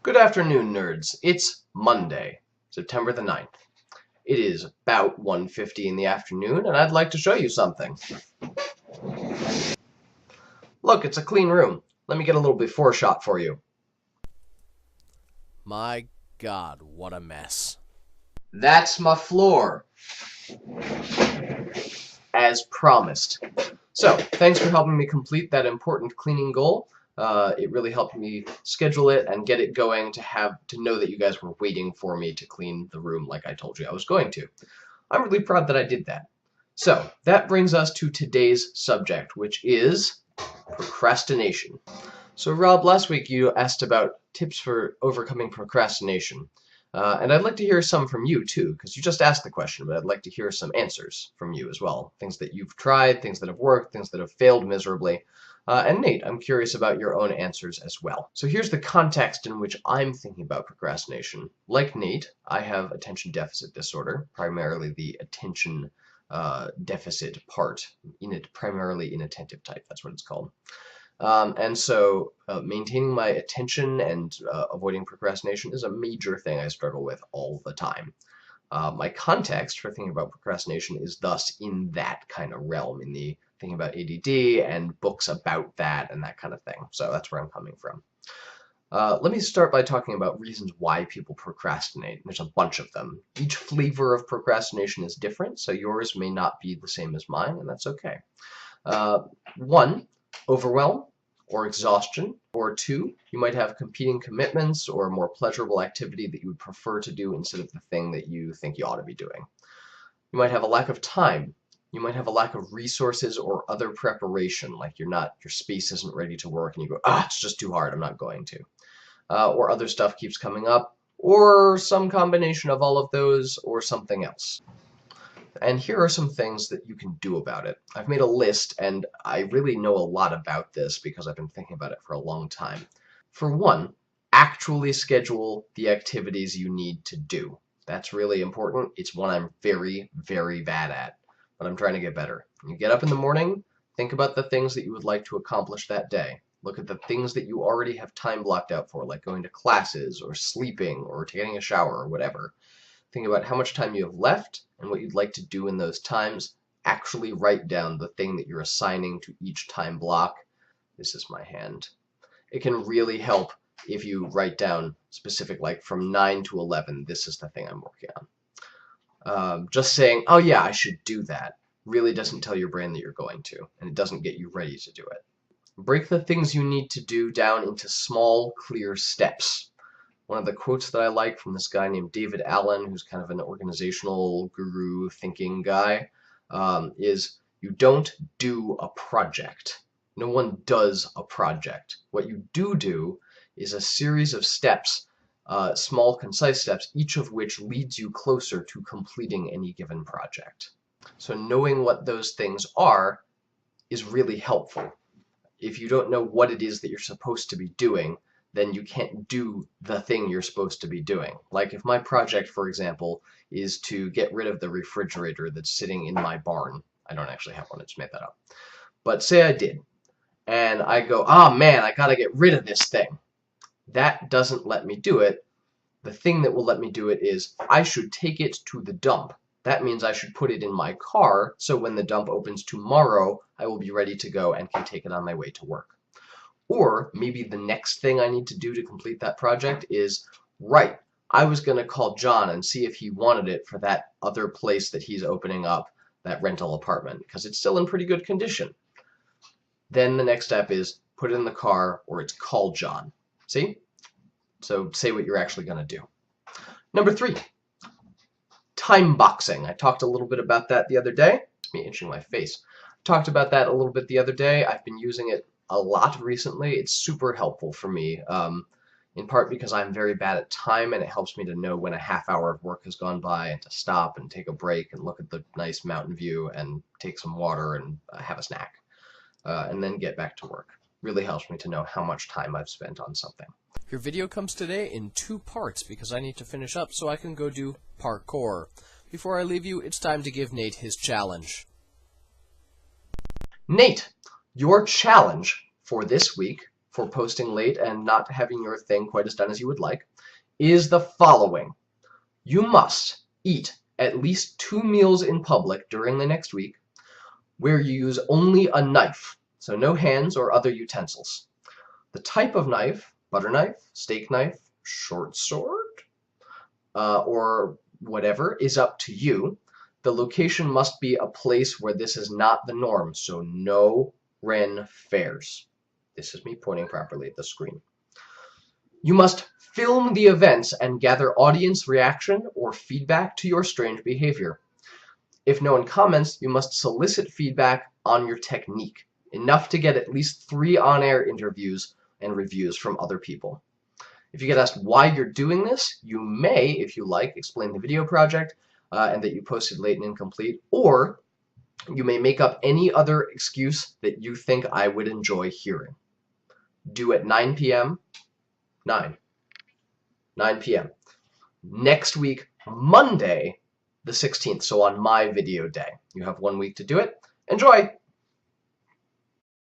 Good afternoon, nerds. It's Monday, September the 9th. It is about 1:50 in the afternoon, and I'd like to show you something. Look, it's a clean room. Let me get a little before shot for you. My God, what a mess. That's my floor. As promised. So, thanks for helping me complete that important cleaning goal. It really helped me schedule it and get it going to know that you guys were waiting for me to clean the room like I told you I was going to. I'm really proud that I did that. So, that brings us to today's subject, which is procrastination. So, Rob, last week you asked about tips for overcoming procrastination. And I'd like to hear some from you, too, because you just asked the question, but I'd like to hear some answers from you as well. Things that you've tried, things that have worked, things that have failed miserably. And Nate, I'm curious about your own answers as well. So here's the context in which I'm thinking about procrastination. Like Nate, I have attention deficit disorder, primarily the attention deficit part, primarily inattentive type, that's what it's called. And so maintaining my attention and avoiding procrastination is a major thing I struggle with all the time. My context for thinking about procrastination is thus in that kind of realm, in the thinking about ADD and books about that and that kind of thing. So that's where I'm coming from. Let me start by talking about reasons why people procrastinate. There's a bunch of them. Each flavor of procrastination is different, so yours may not be the same as mine, and that's okay. One, overwhelm or exhaustion, or two, you might have competing commitments or a more pleasurable activity that you would prefer to do instead of the thing that you think you ought to be doing. You might have a lack of time. You might have a lack of resources or other preparation, like your space isn't ready to work and you go, it's just too hard, I'm not going to. Or other stuff keeps coming up, or some combination of all of those, or something else. And here are some things that you can do about it. I've made a list, and I really know a lot about this because I've been thinking about it for a long time. For one, actually schedule the activities you need to do. That's really important. It's one I'm very, very bad at, but I'm trying to get better. You get up in the morning, think about the things that you would like to accomplish that day. Look at the things that you already have time blocked out for, like going to classes, or sleeping, or taking a shower, or whatever. Think about how much time you have left and what you'd like to do in those times. Actually write down the thing that you're assigning to each time block. This is my hand. It can really help if you write down specific, like from 9 to 11, this is the thing I'm working on. Just saying, oh yeah, I should do that, really doesn't tell your brain that you're going to, and it doesn't get you ready to do it. Break the things you need to do down into small, clear steps. One of the quotes that I like from this guy named David Allen, who's kind of an organizational guru thinking guy, is you don't do a project. No one does a project. What you do is a series of steps, small, concise steps, each of which leads you closer to completing any given project. So knowing what those things are is really helpful. If you don't know what it is that you're supposed to be doing, then you can't do the thing you're supposed to be doing. Like if my project, for example, is to get rid of the refrigerator that's sitting in my barn. I don't actually have one, I just made that up. But say I did, and I go, man, I gotta get rid of this thing. That doesn't let me do it. The thing that will let me do it is I should take it to the dump. That means I should put it in my car, so when the dump opens tomorrow, I will be ready to go and can take it on my way to work. Or maybe the next thing I need to do to complete that project is, right, I was going to call John and see if he wanted it for that other place that he's opening up, that rental apartment, because it's still in pretty good condition. Then the next step is put it in the car, or it's call John. See? So say what you're actually going to do. Number 3, time boxing. I talked a little bit about that the other day. It's me itching my face. Talked about that a little bit the other day. I've been using it a lot recently. It's super helpful for me, in part because I'm very bad at time, and it helps me to know when a half hour of work has gone by and to stop and take a break and look at the nice mountain view and take some water and have a snack, and then get back to work. Really helps me to know how much time I've spent on something. Your video comes today in 2 parts because I need to finish up so I can go do parkour. Before I leave you, it's time to give Nate his challenge. Nate, your challenge for this week, for posting late and not having your thing quite as done as you would like, is the following. You must eat at least 2 meals in public during the next week where you use only a knife, so no hands or other utensils. The type of knife, butter knife, steak knife, short sword, or whatever, is up to you. The location must be a place where this is not the norm, so no Ren fairs. This is me pointing properly at the screen. You must film the events and gather audience reaction or feedback to your strange behavior. If no one comments, you must solicit feedback on your technique, enough to get at least 3 on-air interviews and reviews from other people. If you get asked why you're doing this, you may, if you like, explain the video project and that you posted late and incomplete, or you may make up any other excuse that you think I would enjoy hearing. Due at 9 p.m. 9 p.m. Next week, Monday, the 16th, so on my video day. You have 1 week to do it. Enjoy!